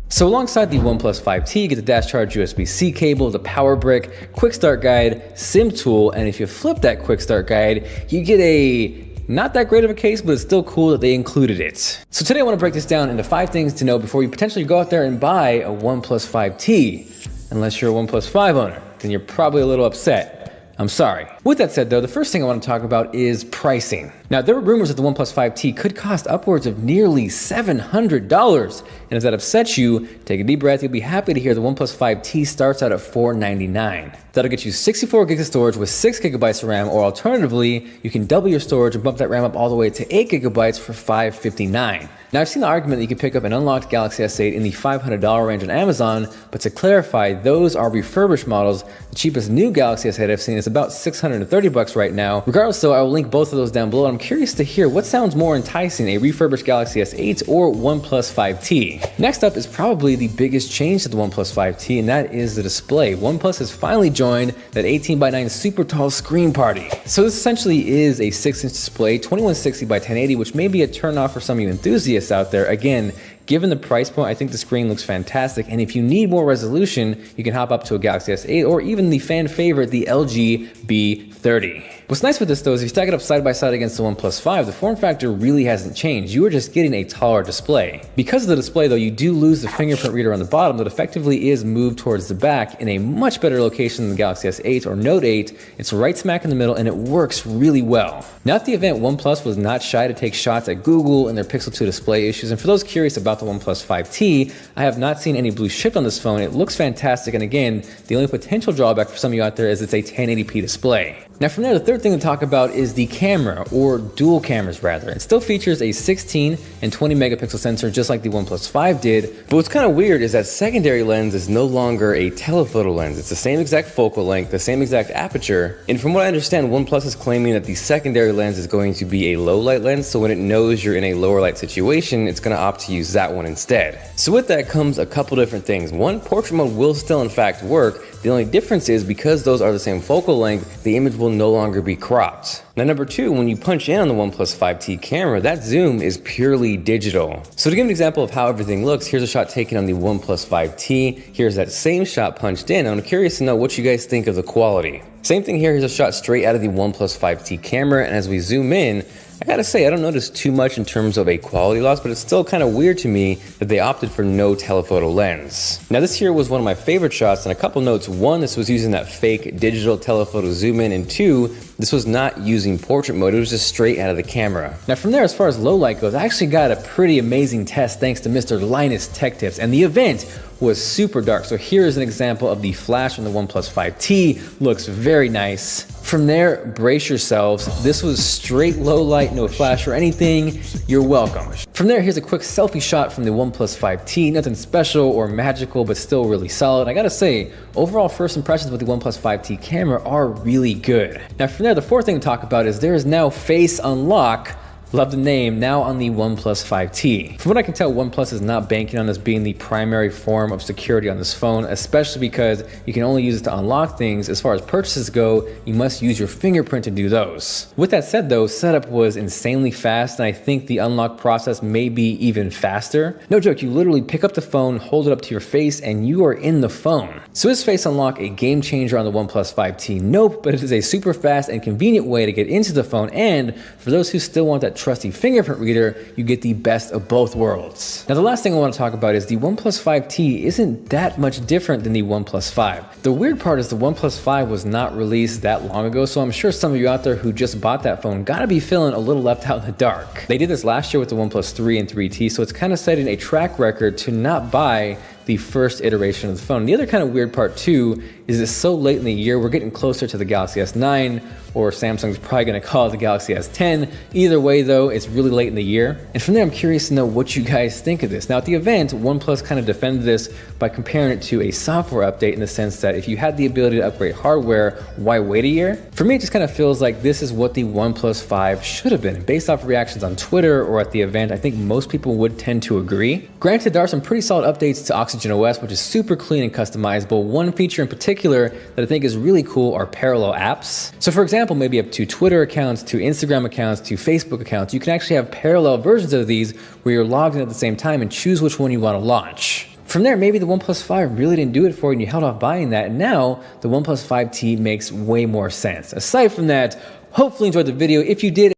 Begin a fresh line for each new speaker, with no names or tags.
So alongside the OnePlus 5T, you get the dash charge USB-C cable, the power brick, quick start guide, SIM tool, and if you flip that quick start guide, you get a not that great of a case, but it's still cool that they included it. So today I want to break this down into 5 things to know before you potentially go out there and buy a OnePlus 5T. Unless you're a OnePlus 5 owner, then you're probably a little upset. I'm sorry. With that said though, the first thing I want to talk about is pricing. Now there were rumors that the OnePlus 5T could cost upwards of nearly $700. And if that upsets you, take a deep breath, you'll be happy to hear the OnePlus 5T starts out at $499. That'll get you 64 gigs of storage with 6 gigabytes of RAM, or alternatively, you can double your storage and bump that RAM up all the way to 8 gigabytes for $559. Now I've seen the argument that you can pick up an unlocked Galaxy S8 in the $500 range on Amazon, but to clarify, those are refurbished models. The cheapest new Galaxy S8 I've seen is about $630 right now. Regardless though, I will link both of those down below. I'm curious to hear what sounds more enticing, a refurbished Galaxy S8 or OnePlus 5T. Next up is probably the biggest change to the OnePlus 5T, and that is the display. OnePlus has finally joined that 18:9 super tall screen party. So this essentially is a 6-inch display, 2160 by 1080, which may be a turnoff for some of you enthusiasts out there. Again, given the price point, I think the screen looks fantastic, and if you need more resolution, you can hop up to a Galaxy S8 or even the fan favorite, the LG B30. What's nice with this though is if you stack it up side by side against the OnePlus 5, the form factor really hasn't changed. You are just getting a taller display. Because of the display though, you do lose the fingerprint reader on the bottom that effectively is moved towards the back in a much better location than the Galaxy S8 or Note 8. It's right smack in the middle and it works really well. Now at the event, OnePlus was not shy to take shots at Google and their Pixel 2 display issues, and for those curious about the OnePlus 5T, I have not seen any blue shipped on this phone. It looks fantastic, and again, the only potential drawback for some of you out there is it's a 1080p display. Now from there, the third thing to talk about is the camera, or dual cameras rather. It still features a 16 and 20 megapixel sensor just like the OnePlus 5 did, but what's kind of weird is that secondary lens is no longer a telephoto lens. It's the same exact focal length, the same exact aperture, and from what I understand, OnePlus is claiming that the secondary lens is going to be a low light lens, so when it knows you're in a lower light situation, it's going to opt to use that one instead. So with that comes a couple different things. One, portrait mode will still in fact work. The only difference is because those are the same focal length, the image will no longer be cropped. Now number 2, when you punch in on the OnePlus 5T camera, that zoom is purely digital. So to give an example of how everything looks, here's a shot taken on the OnePlus 5T. Here's that same shot punched in. I'm curious to know what you guys think of the quality. Same thing here, here's a shot straight out of the OnePlus 5T camera, and as we zoom in, I gotta say, I don't notice too much in terms of a quality loss, but it's still kind of weird to me that they opted for no telephoto lens. Now this here was one of my favorite shots, and a couple notes. 1, this was using that fake digital telephoto zoom in, and 2, this was not using portrait mode, it was just straight out of the camera. Now from there, as far as low light goes, I actually got a pretty amazing test thanks to Mr. Linus Tech Tips, and the event was super dark. So here is an example of the flash on the OnePlus 5T. Looks very nice. From there, brace yourselves. This was straight low light, no flash or anything. You're welcome. From there, here's a quick selfie shot from the OnePlus 5T. Nothing special or magical, but still really solid. I gotta say, overall first impressions with the OnePlus 5T camera are really good. Now from there, the fourth thing to talk about is there is now Face Unlock. Love the name, now on the OnePlus 5T. From what I can tell, OnePlus is not banking on this being the primary form of security on this phone, especially because you can only use it to unlock things. As far as purchases go, you must use your fingerprint to do those. With that said though, setup was insanely fast, and I think the unlock process may be even faster. No joke, you literally pick up the phone, hold it up to your face, and you are in the phone. So is Face Unlock a game changer on the OnePlus 5T? Nope, but it is a super fast and convenient way to get into the phone, and for those who still want that trusty fingerprint reader, you get the best of both worlds. Now the last thing I want to talk about is the OnePlus 5T isn't that much different than the OnePlus 5. The weird part is the OnePlus 5 was not released that long ago, so I'm sure some of you out there who just bought that phone gotta be feeling a little left out in the dark. They did this last year with the OnePlus 3 and 3T, so it's kind of setting a track record to not buy the first iteration of the phone. The other kind of weird part too is it's so late in the year, we're getting closer to the Galaxy S9, or Samsung's probably gonna call it the Galaxy S10. Either way though, it's really late in the year. And from there, I'm curious to know what you guys think of this. Now at the event, OnePlus kind of defended this by comparing it to a software update, in the sense that if you had the ability to upgrade hardware, why wait a year? For me, it just kind of feels like this is what the OnePlus 5 should have been. Based off reactions on Twitter or at the event, I think most people would tend to agree. Granted, there are some pretty solid updates to Oxygen Oxygen OS, which is super clean and customizable. One feature in particular that I think is really cool are parallel apps. So for example, maybe you have 2 Twitter accounts, 2 Instagram accounts, 2 Facebook accounts. You can actually have parallel versions of these where you're logged in at the same time and choose which one you want to launch. From there, maybe the OnePlus 5 really didn't do it for you and you held off buying that, and now the OnePlus 5T makes way more sense. Aside from that, hopefully you enjoyed the video. If you did,